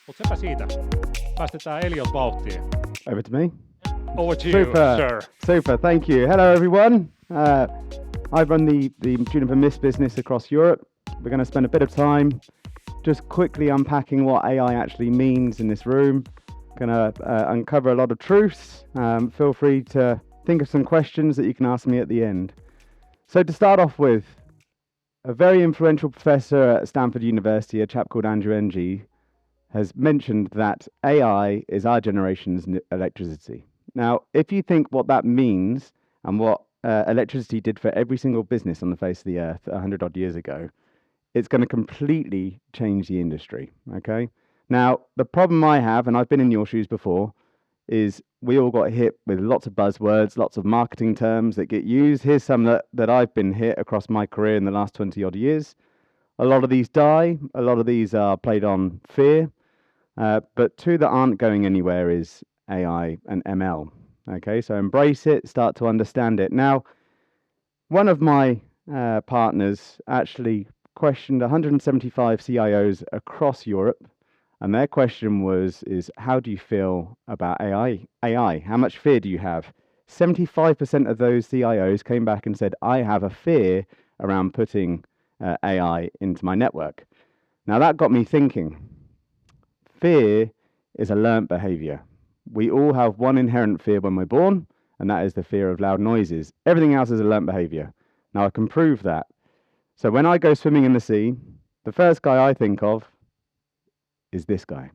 Mutta sepä siitä. Päästetään Elliot vauhtiin. Over to me. Over to you, sir. Super, thank you. Hello, everyone. I run the Juniper Mist business across Europe. We're going to spend a bit of time just quickly unpacking what AI actually means in this room. Going to uncover a lot of truths. Feel free to think of some questions that you can ask me at the end. So to start off with, a very influential professor at Stanford University, a chap called Andrew Ng, has mentioned that AI is our generation's electricity. Now, if you think what that means and what electricity did for every single business on the face of the earth 100 odd years ago, it's going to completely change the industry, okay? Now, the problem I have, and I've been in your shoes before, is we all got hit with lots of buzzwords, lots of marketing terms that get used. Here's some that I've been hit across my career in the last 20 odd years. A lot of these die. A lot of these are played on fear. But two that aren't going anywhere is AI and ML. Okay, so embrace it, start to understand it. Now, one of my partners actually questioned 175 CIOs across Europe, and their question is how do you feel about AI? How much fear do you have? 75% of those CIOs came back and said, I have a fear around putting AI into my network. Now, that got me thinking. Fear is a learnt behavior. We all have one inherent fear when we're born, and that is the fear of loud noises. Everything else is a learnt behavior. Now, I can prove that. So when I go swimming in the sea, the first guy I think of is this guy.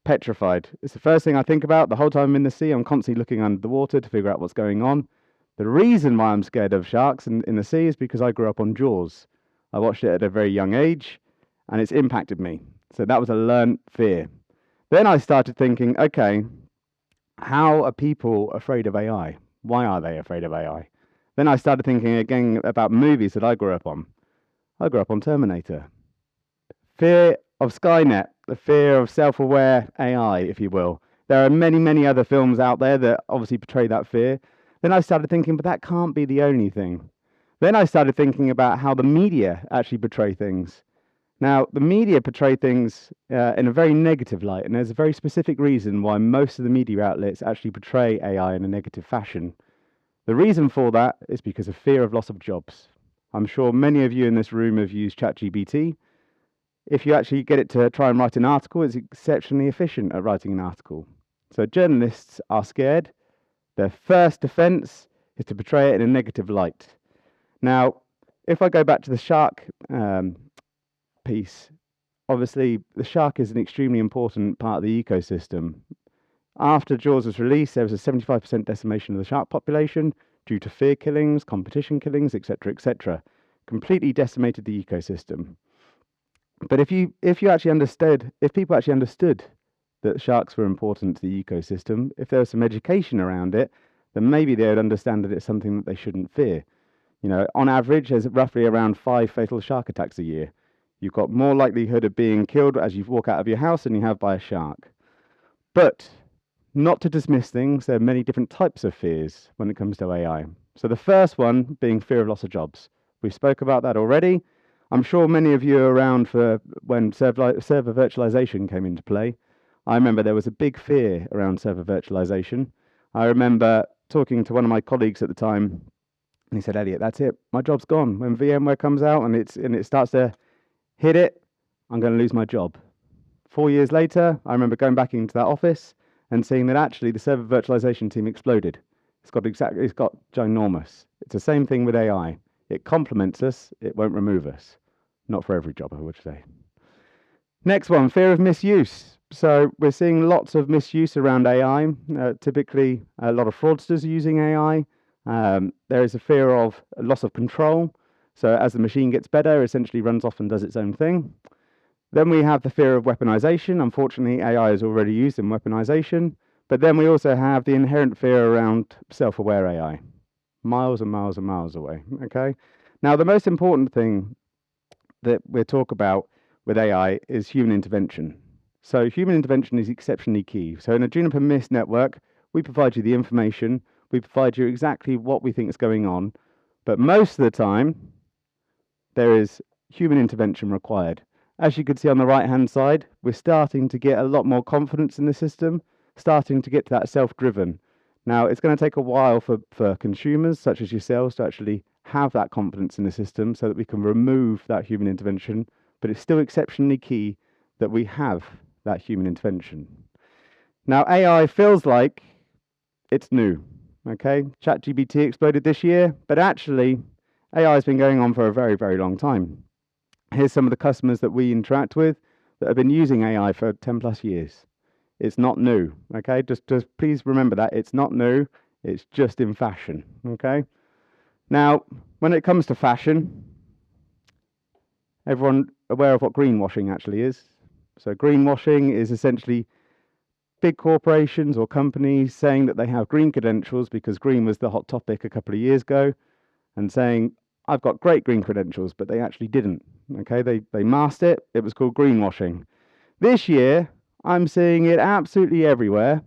Petrified. It's the first thing I think about. The whole time I'm in the sea, I'm constantly looking under the water to figure out what's going on. The reason why I'm scared of sharks in the sea is because I grew up on Jaws. I watched it at a very young age, and it's impacted me. So that was a learnt fear. Then I started thinking, okay, how are people afraid of AI? Why are they afraid of AI? Then I started thinking again about movies that I grew up on. I grew up on Terminator. Fear of Skynet, the fear of self-aware AI, if you will. There are many, many other films out there that obviously portray that fear. Then I started thinking, but that can't be the only thing. Then I started thinking about how the media actually portray things. Now, the media portray things in a very negative light, and there's a very specific reason why most of the media outlets actually portray AI in a negative fashion. The reason for that is because of fear of loss of jobs. I'm sure many of you in this room have used ChatGPT. If you actually get it to try and write an article, it's exceptionally efficient at writing an article. So journalists are scared. Their first defense is to portray it in a negative light. Now, if I go back to the shark piece, obviously the shark is an extremely important part of the ecosystem. After Jaws was released, there was a 75% decimation of the shark population due to fear killings, competition killings, etc., etc. Completely decimated the ecosystem. But if people actually understood that sharks were important to the ecosystem, if there was some education around it, then maybe they would understand that it's something that they shouldn't fear. You know, on average, there's roughly around 5 fatal shark attacks a year. You've got more likelihood of being killed as you walk out of your house than you have by a shark. But not to dismiss things, there are many different types of fears when it comes to AI. So the first one being fear of loss of jobs. We spoke about that already. I'm sure many of you are around for when server virtualization came into play. I remember there was a big fear around server virtualization. I remember talking to one of my colleagues at the time, and he said, Elliot, that's it. My job's gone. When VMware comes out and it starts to hit it, I'm going to lose my job. 4 years later, I remember going back into that office and seeing that actually the server virtualization team exploded. It's got ginormous. It's the same thing with AI. It complements us, it won't remove us. Not for every job, I would say. Next one, fear of misuse. So we're seeing lots of misuse around AI. Typically, a lot of fraudsters are using AI. There is a fear of a loss of control. So as the machine gets better, it essentially runs off and does its own thing. Then we have the fear of weaponization. Unfortunately, AI is already used in weaponization. But then we also have the inherent fear around self-aware AI. Miles and miles and miles away, okay? Now, the most important thing that we'll talk about with AI is human intervention. So human intervention is exceptionally key. So in a Juniper Mist network, we provide you the information, we provide you exactly what we think is going on, but most of the time, there is human intervention required. As you can see on the right-hand side, we're starting to get a lot more confidence in the system, starting to get to that self-driven. Now, it's going to take a while for consumers, such as yourselves, to actually have that confidence in the system so that we can remove that human intervention, but it's still exceptionally key that we have that human intervention. Now, AI feels like it's new, okay? ChatGPT exploded this year, but actually, AI has been going on for a very, very long time. Here's some of the customers that we interact with that have been using AI for 10 plus years. It's not new, okay? Just please remember that. It's not new. It's just in fashion, okay? Now, when it comes to fashion, everyone aware of what greenwashing actually is? So greenwashing is essentially big corporations or companies saying that they have green credentials because green was the hot topic a couple of years ago, and saying, I've got great green credentials, but they actually didn't. Okay, they masked it. It was called greenwashing. This year, I'm seeing it absolutely everywhere.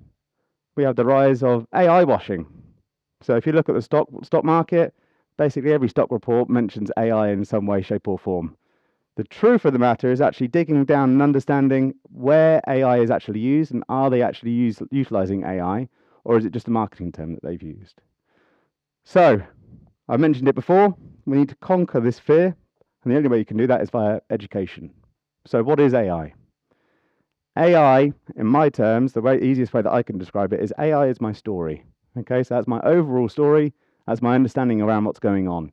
We have the rise of AI washing. So if you look at the stock market, basically every stock report mentions AI in some way, shape, or form. The truth of the matter is actually digging down and understanding where AI is actually used, and are they actually utilizing AI, or is it just a marketing term that they've used? So I mentioned it before, we need to conquer this fear, and the only way you can do that is via education. So what is AI? AI, in my terms, the easiest way that I can describe it is AI is my story. Okay, so that's my overall story, that's my understanding around what's going on.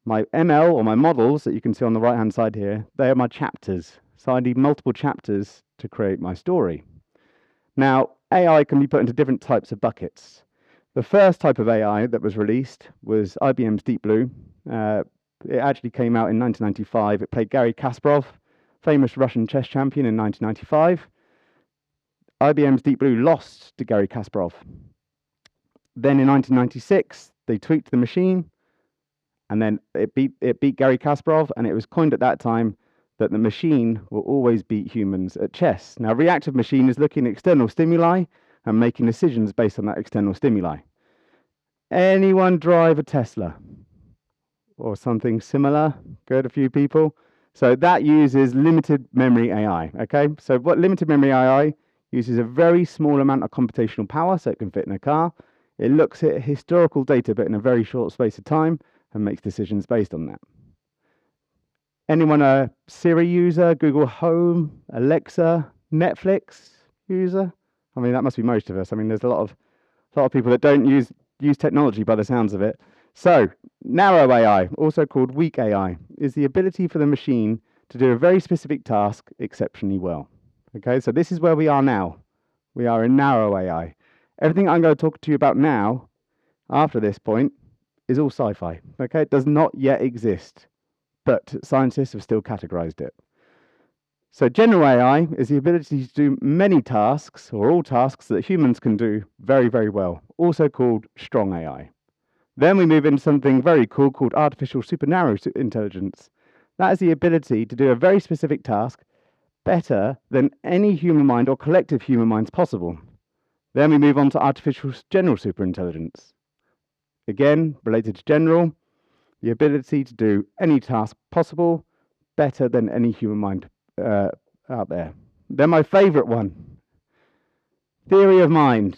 My ML, or my models that you can see on the right-hand side here, they are my chapters. So I need multiple chapters to create my story. Now, AI can be put into different types of buckets. The first type of AI that was released was IBM's Deep Blue. It actually came out in 1995. It played Garry Kasparov, famous Russian chess champion, in 1995. IBM's Deep Blue lost to Garry Kasparov. Then in 1996, they tweaked the machine, and then it beat Garry Kasparov, and it was coined at that time that the machine will always beat humans at chess. Now, reactive machine is looking at external stimuli and making decisions based on that external stimuli. Anyone drive a Tesla or something similar? Good, a few people. So that uses limited memory AI, okay? So what limited memory AI uses a very small amount of computational power, so it can fit in a car. It looks at historical data, but in a very short space of time, and makes decisions based on that. Anyone a Siri user, Google Home, Alexa, Netflix user? I mean, that must be most of us. I mean, there's a lot of people that don't use technology by the sounds of it. So, narrow AI, also called weak AI, is the ability for the machine to do a very specific task exceptionally well. Okay, so this is where we are now. We are in narrow AI. Everything I'm going to talk to you about now, after this point, is all sci-fi. Okay, it does not yet exist, but scientists have still categorized it. So general AI is the ability to do many tasks, or all tasks that humans can do very, very well, also called strong AI. Then we move into something very cool called artificial super narrow intelligence. That is the ability to do a very specific task better than any human mind or collective human minds possible. Then we move on to artificial general superintelligence. Again, related to general, the ability to do any task possible better than any human mind out there. Then my favorite one, theory of mind.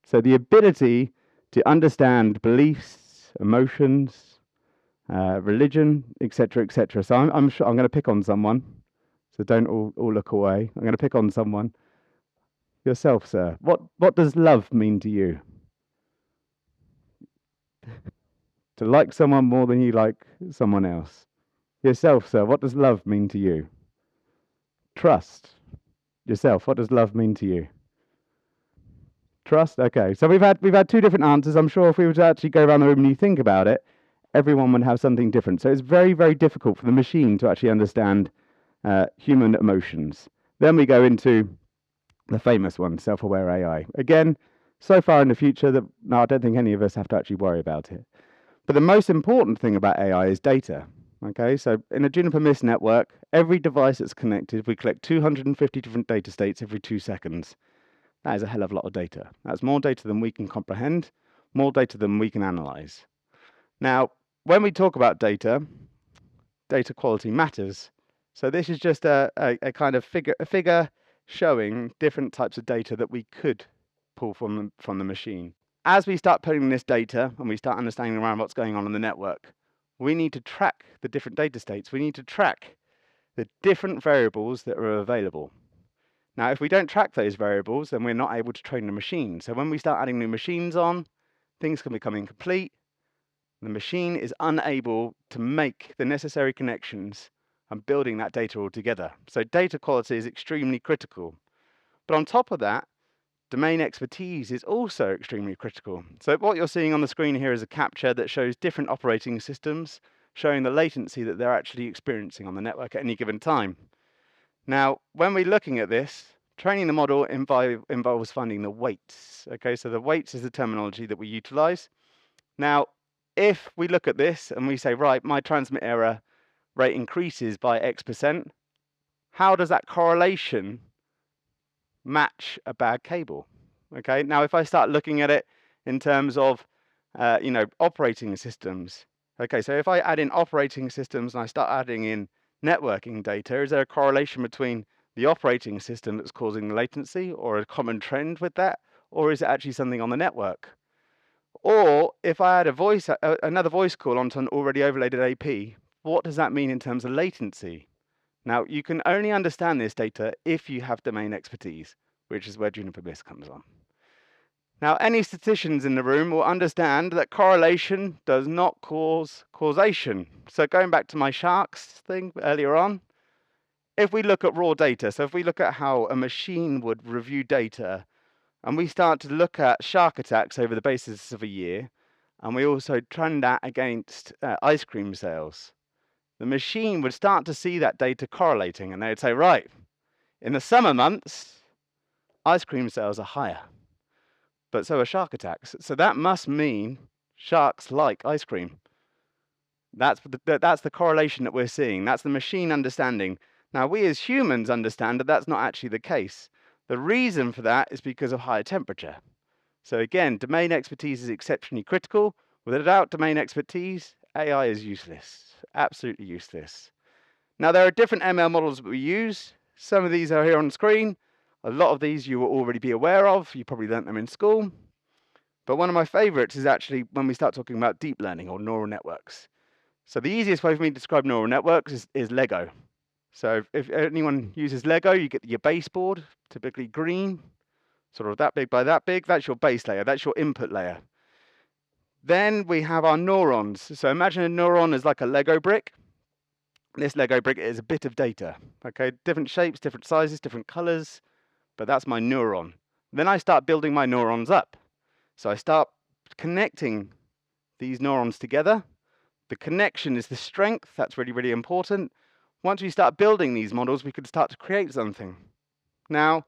So the ability to understand beliefs, emotions, religion, etc., etc. So I'm sure I'm going to pick on someone. So don't all look away. I'm going to pick on someone. Yourself, sir. What does love mean to you? To like someone more than you like someone else. Yourself, sir. What does love mean to you? Trust. Yourself. What does love mean to you? Trust. Okay. So we've had two different answers. I'm sure if we were to actually go around the room and you think about it, everyone would have something different. So it's very, very difficult for the machine to actually understand human emotions. Then we go into the famous one, self-aware AI. Again, so far in the future that no, I don't think any of us have to actually worry about it. But the most important thing about AI is data. Okay, so in a Juniper Mist network, every device that's connected, we collect 250 different data states every 2 seconds. That is a hell of a lot of data. That's more data than we can comprehend, more data than we can analyze. Now, when we talk about data, data quality matters. So this is just a kind of figure showing different types of data that we could pull from the machine. As we start putting this data and we start understanding around what's going on in the network, we need to track the different data states. We need to track the different variables that are available. Now, if we don't track those variables, then we're not able to train the machine. So when we start adding new machines on, things can become incomplete. The machine is unable to make the necessary connections and building that data all together. So data quality is extremely critical. But on top of that, domain expertise is also extremely critical. So what you're seeing on the screen here is a capture that shows different operating systems, showing the latency that they're actually experiencing on the network at any given time. Now, when we're looking at this, training the model involves finding the weights. Okay, so the weights is the terminology that we utilize. Now, if we look at this and we say, right, my transmit error rate increases by X%, how does that correlation match a bad cable? Okay, now if I start looking at it in terms of, operating systems. Okay, so if I add in operating systems and I start adding in networking data, is there a correlation between the operating system that's causing the latency or a common trend with that? Or is it actually something on the network? Or if I add another voice call onto an already overloaded AP, what does that mean in terms of latency? Now, you can only understand this data if you have domain expertise, which is where Juniper Mist comes on. Now, any statisticians in the room will understand that correlation does not cause causation. So going back to my sharks thing earlier on, if we look at raw data, so if we look at how a machine would review data, and we start to look at shark attacks over the basis of a year, and we also trend that against ice cream sales, the machine would start to see that data correlating, and they would say, right, in the summer months, ice cream sales are higher, but so are shark attacks. So that must mean sharks like ice cream. That's the correlation that we're seeing. That's the machine understanding. Now, we as humans understand that that's not actually the case. The reason for that is because of higher temperature. So again, domain expertise is exceptionally critical. Without domain expertise, AI is useless, absolutely useless. Now, there are different ML models that we use. Some of these are here on the screen. A lot of these you will already be aware of. You probably learnt them in school. But one of my favorites is actually when we start talking about deep learning or neural networks. So the easiest way for me to describe neural networks is Lego. So if anyone uses Lego, you get your baseboard, typically green, sort of that big by that big. That's your base layer. That's your input layer. Then we have our neurons. So imagine a neuron as like a Lego brick. This Lego brick is a bit of data. Okay, different shapes, different sizes, different colors, but that's my neuron. Then I start building my neurons up. So I start connecting these neurons together. The connection is the strength. That's really, really important. Once we start building these models, we could start to create something. Now,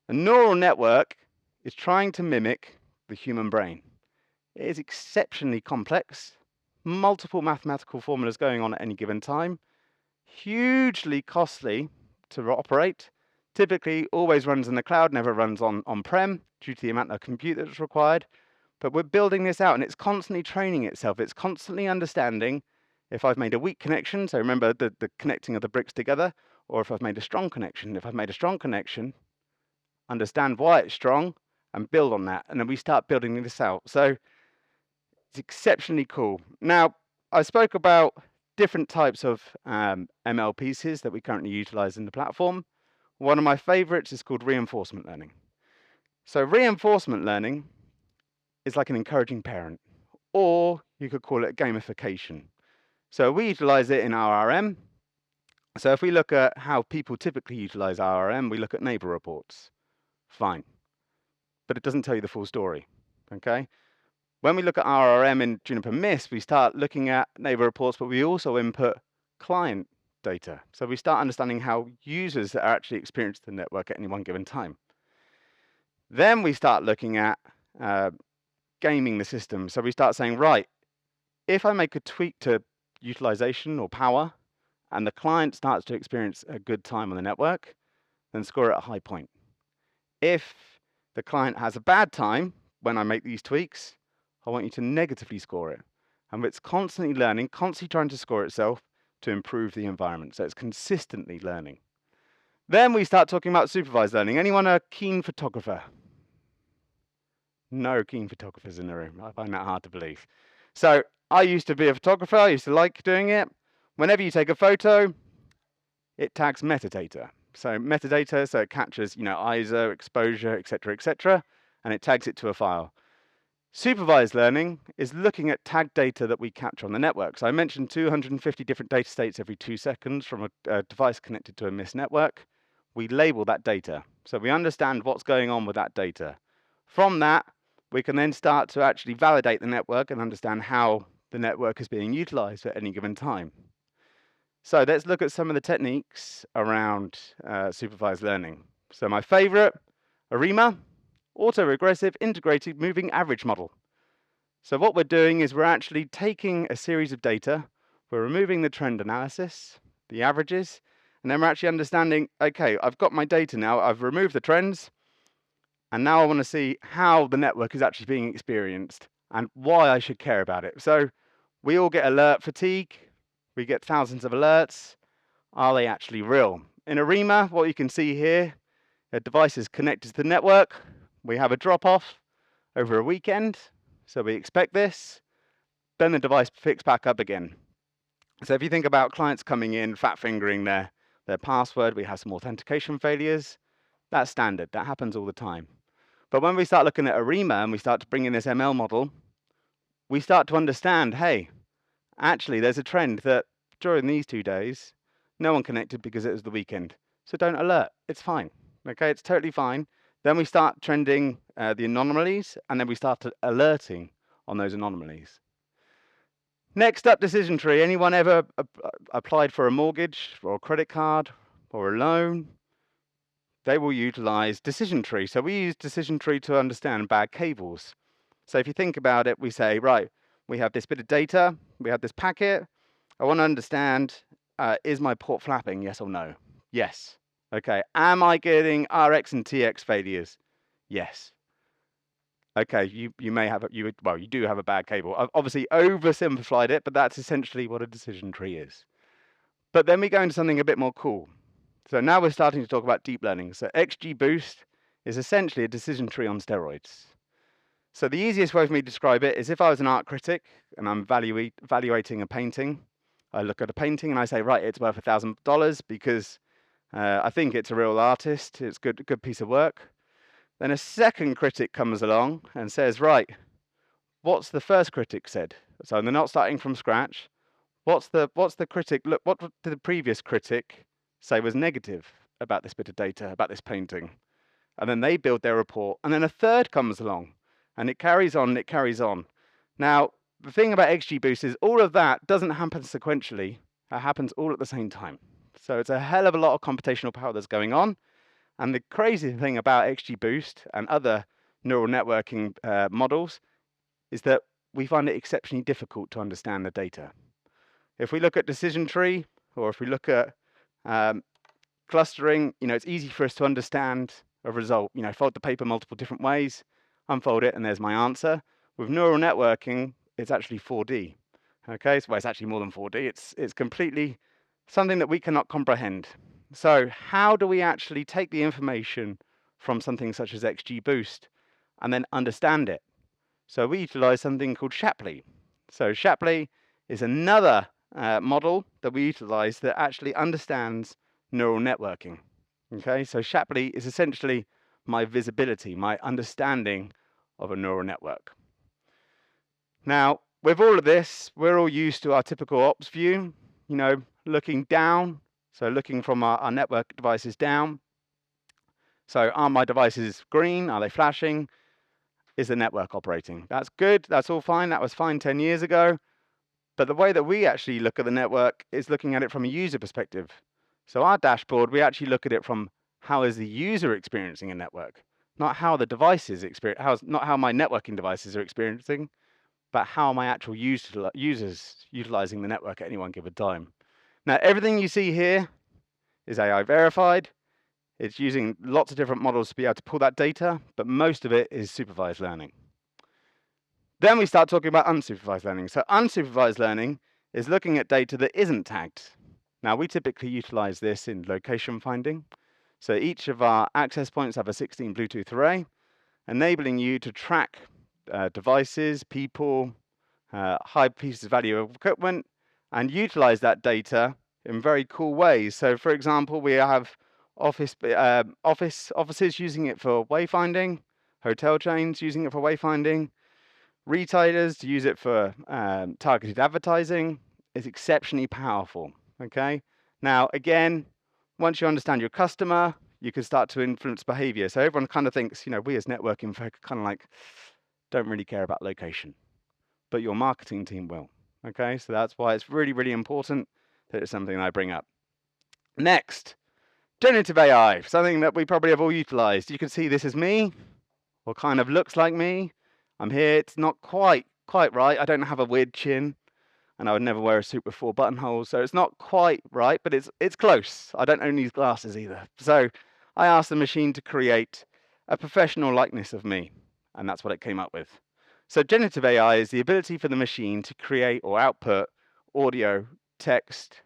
a neural network is trying to mimic the human brain. It is exceptionally complex, multiple mathematical formulas going on at any given time, hugely costly to operate, typically always runs in the cloud, never runs on-prem due to the amount of compute that's required. But we're building this out and it's constantly training itself. It's constantly understanding if I've made a weak connection, so remember the connecting of the bricks together, or if I've made a strong connection. If I've made a strong connection, understand why it's strong and build on that. And then we start building this out. So it's exceptionally cool. Now, I spoke about different types of ML pieces that we currently utilize in the platform. One of my favorites is called reinforcement learning. So reinforcement learning is like an encouraging parent, or you could call it gamification. So we utilize it in RRM. So if we look at how people typically utilize RRM, we look at neighbor reports. Fine. But it doesn't tell you the full story. Okay? When we look at RRM in Juniper Mist, we start looking at neighbor reports, but we also input client data. So we start understanding how users are actually experiencing the network at any one given time. Then we start looking at gaming the system. So we start saying, right, if I make a tweak to utilization or power, and the client starts to experience a good time on the network, then score it a high point. If the client has a bad time when I make these tweaks, I want you to negatively score it. And it's constantly learning, constantly trying to score itself to improve the environment. So it's consistently learning. Then we start talking about supervised learning. Anyone a keen photographer? No keen photographers in the room. I find that hard to believe. So I used to be a photographer. I used to like doing it. Whenever you take a photo, it tags metadata. So metadata, so it captures, ISO, exposure, etc., and it tags it to a file. Supervised learning is looking at tagged data that we capture on the network. So I mentioned 250 different data states every 2 seconds from a device connected to a Mist network. We label that data. So we understand what's going on with that data. From that, we can then start to actually validate the network and understand how the network is being utilized at any given time. So let's look at some of the techniques around supervised learning. So my favorite, ARIMA, Autoregressive Integrated Moving Average Model. So what we're doing is we're actually taking a series of data, we're removing the trend analysis, the averages, and then we're actually understanding, okay, I've got my data now, I've removed the trends, and now I want to see how the network is actually being experienced and why I should care about it. So we all get alert fatigue, we get thousands of alerts. Are they actually real? In ARIMA, what you can see here, a device is connected to the network. We have a drop-off over a weekend, so we expect this. Then the device picks back up again. So if you think about clients coming in, fat-fingering their password, we have some authentication failures. That's standard. That happens all the time. But when we start looking at ARIMA and we start to bring in this ML model, we start to understand, hey, actually, there's a trend that during these 2 days, no one connected because it was the weekend. So don't alert. It's fine. Okay, it's totally fine. Then we start trending the anomalies, and then we start alerting on those anomalies. Next up, decision tree. Anyone ever applied for a mortgage or a credit card or a loan? They will utilize decision tree. So we use decision tree to understand bad cables. So if you think about it, we say, right, we have this bit of data, we have this packet. I want to understand, is my port flapping, yes or no? Yes. Okay, am I getting RX and TX failures? Yes. Okay, you may have, you do have a bad cable. I've obviously oversimplified it, but that's essentially what a decision tree is. But then we go into something a bit more cool. So now we're starting to talk about deep learning. So XGBoost is essentially a decision tree on steroids. So the easiest way for me to describe it is if I was an art critic and I'm evaluating a painting, I look at a painting and I say, right, it's worth $1,000 because I think it's a real artist, it's a good piece of work. Then a second critic comes along and says, right, what's the first critic said? So they're not starting from scratch. What's the critic, look, what did the previous critic say was negative about this bit of data, about this painting? And then they build their report. And then a third comes along and it carries on, it carries on. Now, the thing about XGBoost is all of that doesn't happen sequentially. It happens all at the same time. So it's a hell of a lot of computational power that's going on. And the crazy thing about XGBoost and other neural networking models is that we find it exceptionally difficult to understand the data. If we look at decision tree, or if we look at clustering, it's easy for us to understand a result. Fold the paper multiple different ways, unfold it, and there's my answer. With neural networking, it's actually 4D. Okay, so it's actually more than 4D. It's completely something that we cannot comprehend. So how do we actually take the information from something such as XGBoost and then understand it? So we utilize something called Shapley. So Shapley is another model that we utilize that actually understands neural networking. Okay, so Shapley is essentially my visibility, my understanding of a neural network. Now, with all of this, we're all used to our typical ops view, looking down, so looking from our network devices down. So are my devices green? Are they flashing? Is the network operating? That's good, that's all fine, that was fine 10 years ago. But the way that we actually look at the network is looking at it from a user perspective. So our dashboard, we actually look at it from how is the user experiencing a network, not how the devices not how my networking devices are experiencing, but how my actual users utilizing the network at any one given time. Now, everything you see here is AI verified. It's using lots of different models to be able to pull that data, but most of it is supervised learning. Then we start talking about unsupervised learning. So unsupervised learning is looking at data that isn't tagged. Now, we typically utilize this in location finding. So each of our access points have a 16 Bluetooth array, enabling you to track devices, people, high pieces of value of equipment, and utilize that data in very cool ways. So, for example, we have offices using it for wayfinding, hotel chains using it for wayfinding, retailers to use it for targeted advertising. Is exceptionally powerful. Okay. Now, again, once you understand your customer, you can start to influence behavior. So everyone kind of thinks, we as networking folk kind of like don't really care about location, but your marketing team will. Okay. So that's why it's really, really important that it's something I bring up. Next, generative AI, something that we probably have all utilized. You can see this is me, or kind of looks like me. I'm here. It's not quite right. I don't have a weird chin, and I would never wear a suit with 4 buttonholes, so it's not quite right, but it's close. I don't own these glasses either. So I asked the machine to create a professional likeness of me, and that's what it came up with. So generative AI is the ability for the machine to create or output audio, text,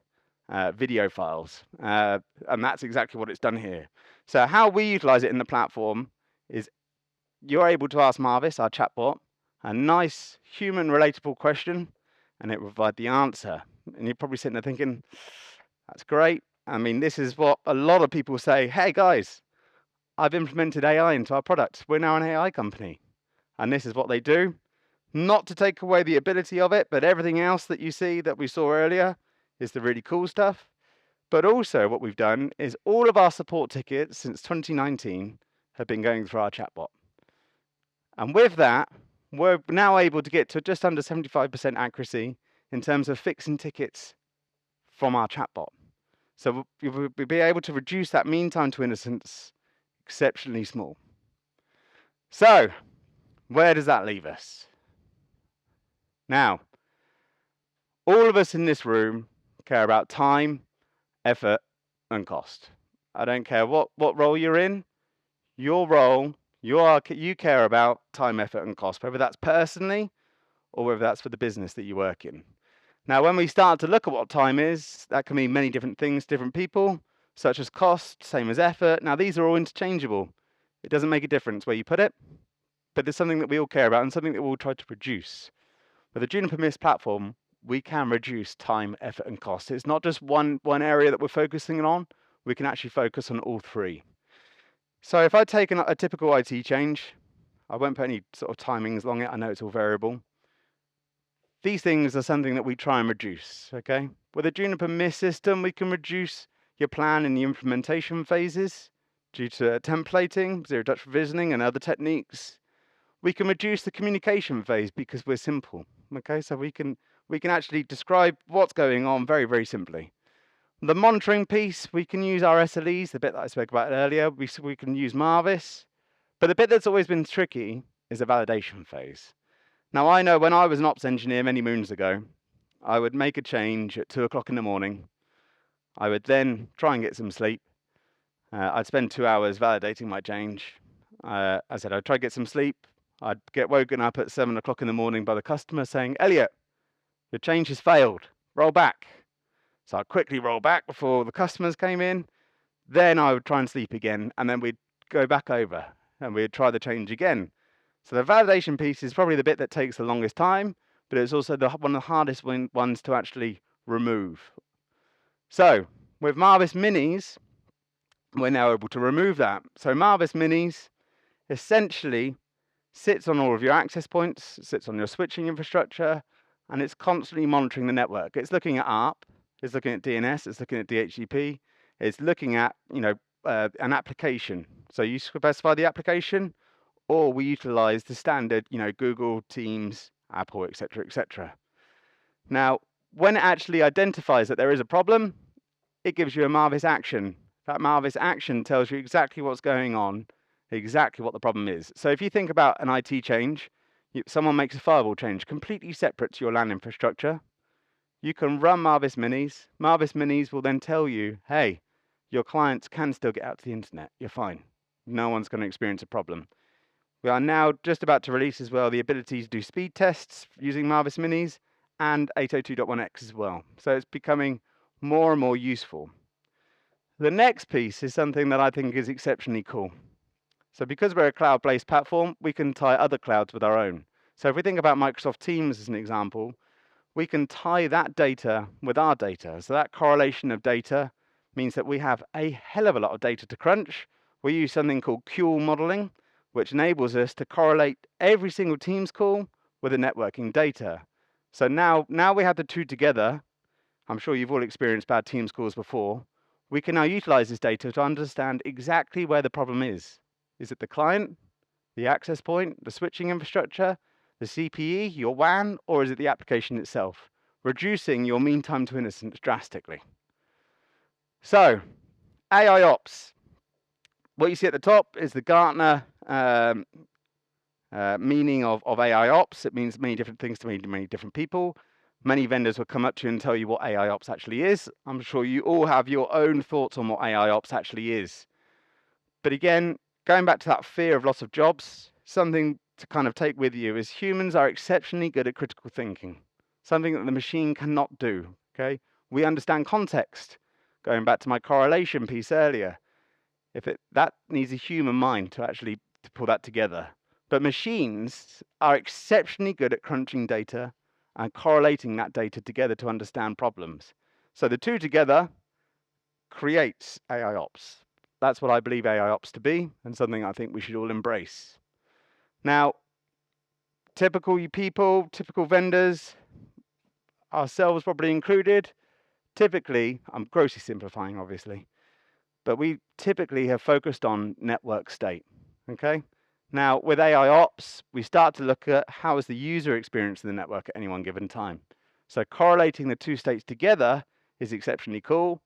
video files, and that's exactly what it's done here. So how we utilize it in the platform is you're able to ask Marvis, our chatbot, a nice human relatable question, and it will provide the answer. And you're probably sitting there thinking, that's great. I mean, this is what a lot of people say, hey guys, I've implemented AI into our product. We're now an AI company. And this is what they do. Not to take away the ability of it, but everything else that you see that we saw earlier is the really cool stuff. But also what we've done is all of our support tickets since 2019 have been going through our chatbot. And with that, we're now able to get to just under 75% accuracy in terms of fixing tickets from our chatbot. So we'll be able to reduce that mean time to innocence exceptionally small. So where does that leave us? Now, all of us in this room care about time, effort, and cost. I don't care what role you're in. Your role, you care about time, effort, and cost, whether that's personally or whether that's for the business that you work in. Now, when we start to look at what time is, that can mean many different things, different people, such as cost, same as effort. Now, these are all interchangeable. It doesn't make a difference where you put it, but there's something that we all care about and something that we'll try to reduce. With the Juniper Mist platform, we can reduce time, effort, and cost. It's not just one area that we're focusing on. We can actually focus on all three. So if I take a typical IT change, I won't put any sort of timings along it. I know it's all variable. These things are something that we try and reduce, okay? With a Juniper Mist system, we can reduce your plan in the implementation phases due to templating, zero touch provisioning, and other techniques. We can reduce the communication phase because we're simple, okay? So we can actually describe what's going on very, very simply. The monitoring piece, we can use our SLEs, the bit that I spoke about earlier. We can use Marvis, but the bit that's always been tricky is the validation phase. Now, I know when I was an ops engineer many moons ago, I would make a change at 2 o'clock in the morning. I would then try and get some sleep. I'd spend 2 hours validating my change. I said I'd try to get some sleep. I'd get woken up at 7 o'clock in the morning by the customer saying, Elliot, your change has failed. Roll back. So I'd quickly roll back before the customers came in. Then I would try and sleep again, and then we'd go back over and we'd try the change again. So the validation piece is probably the bit that takes the longest time, but it's also one of the hardest ones to actually remove. So with Marvis Minis, we're now able to remove that. So Marvis Minis essentially sits on all of your access points, sits on your switching infrastructure, and it's constantly monitoring the network. It's looking at ARP, it's looking at DNS, it's looking at DHCP, it's looking at an application. So you specify the application, or we utilize the standard, Google, Teams, Apple, etc., etc. Now, when it actually identifies that there is a problem, it gives you a Marvis action. That Marvis action tells you exactly what's going on, exactly what the problem is. So if you think about an IT change, someone makes a firewall change completely separate to your LAN infrastructure, you can run Marvis Minis. Marvis Minis will then tell you, hey, your clients can still get out to the internet. You're fine. No one's going to experience a problem. We are now just about to release as well the ability to do speed tests using Marvis Minis and 802.1x as well. So it's becoming more and more useful. The next piece is something that I think is exceptionally cool. So because we're a cloud-based platform, we can tie other clouds with our own. So if we think about Microsoft Teams as an example, we can tie that data with our data. So that correlation of data means that we have a hell of a lot of data to crunch. We use something called QL modeling, which enables us to correlate every single Teams call with the networking data. So now we have the two together. I'm sure you've all experienced bad Teams calls before. We can now utilize this data to understand exactly where the problem is. Is it the client, the access point, the switching infrastructure, the CPE, your WAN, or is it the application itself? Reducing your mean time to innocence drastically. So, AI Ops. What you see at the top is the Gartner meaning of AI Ops. It means many different things to many different people. Many vendors will come up to you and tell you what AI Ops actually is. I'm sure you all have your own thoughts on what AI Ops actually is. But again, going back to that fear of loss of jobs, something to kind of take with you is humans are exceptionally good at critical thinking, something that the machine cannot do, okay? We understand context. Going back to my correlation piece earlier, that needs a human mind to actually pull that together. But machines are exceptionally good at crunching data and correlating that data together to understand problems. So the two together creates AI Ops. That's what I believe AI Ops to be, and something I think we should all embrace. Now, typical people, typical vendors, ourselves probably included, typically, I'm grossly simplifying obviously, but we typically have focused on network state, okay? Now, with AI Ops, we start to look at how is the user experience in the network at any one given time. So correlating the two states together is exceptionally cool.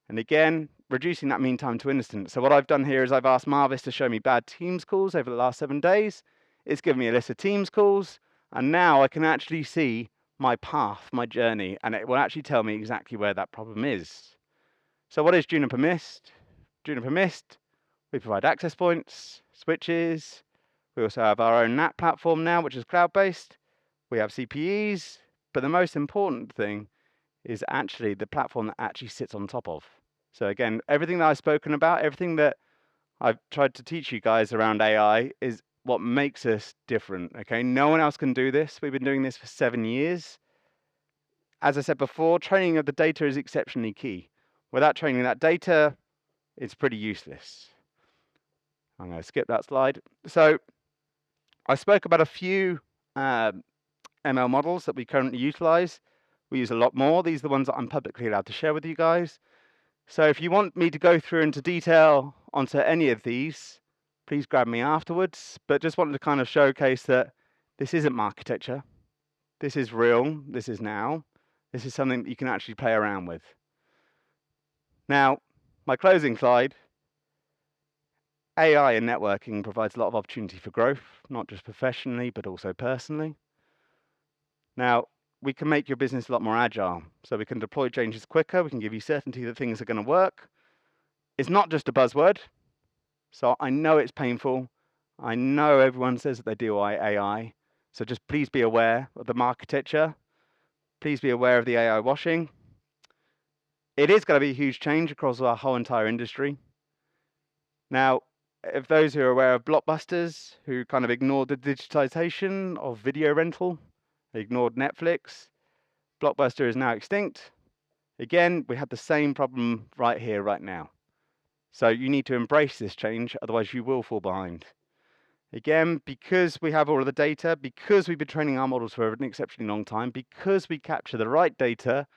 And again, reducing that mean time to innocence. So what I've done here is I've asked Marvis to show me bad Teams calls over the last 7 days. It's given me a list of Teams calls. And now I can actually see my path, my journey, and it will actually tell me exactly where that problem is. So what is Juniper Mist? Juniper Mist, we provide access points, switches. We also have our own NAT platform now, which is cloud-based. We have CPEs, but the most important thing is actually the platform that actually sits on top of. So again, everything that I've spoken about, everything that I've tried to teach you guys around AI is what makes us different, okay? No one else can do this. We've been doing this for 7 years. As I said before, training of the data is exceptionally key. Without training that data, it's pretty useless. I'm going to skip that slide. So I spoke about a few ML models that we currently utilize. We use a lot more. These are the ones that I'm publicly allowed to share with you guys. So if you want me to go through into detail onto any of these, please grab me afterwards. But just wanted to kind of showcase that this isn't architecture. This is real. This is now. This is something that you can actually play around with. Now, my closing slide. AI and networking provides a lot of opportunity for growth, not just professionally, but also personally. Now, we can make your business a lot more agile. So we can deploy changes quicker. We can give you certainty that things are going to work. It's not just a buzzword. So I know it's painful. I know everyone says that they do AI. So just please be aware of the architecture. Please be aware of the AI washing. It is going to be a huge change across our whole entire industry. Now, if those who are aware of blockbusters, who kind of ignored the digitization of video rental, ignored Netflix, Blockbuster is now extinct. Again, we have the same problem right here, right now. So you need to embrace this change, otherwise you will fall behind. Again, because we have all of the data, because we've been training our models for an exceptionally long time, because we capture the right data,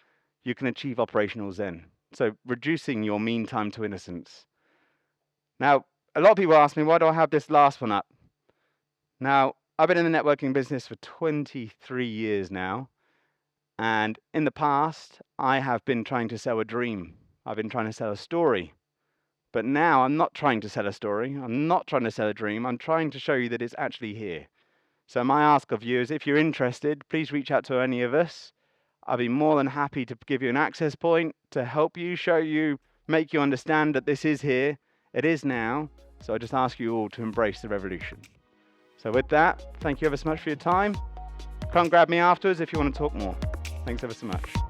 you can achieve operational zen. So reducing your mean time to innocence. Now, a lot of people ask me, why do I have this last one up? Now, I've been in the networking business for 23 years now. And in the past, I have been trying to sell a dream. I've been trying to sell a story. But now I'm not trying to sell a story. I'm not trying to sell a dream. I'm trying to show you that it's actually here. So my ask of you is, if you're interested, please reach out to any of us. I'll be more than happy to give you an access point to help you, show you, make you understand that this is here. It is now. So I just ask you all to embrace the revolution. So with that, thank you ever so much for your time. Come grab me afterwards if you want to talk more. Thanks ever so much.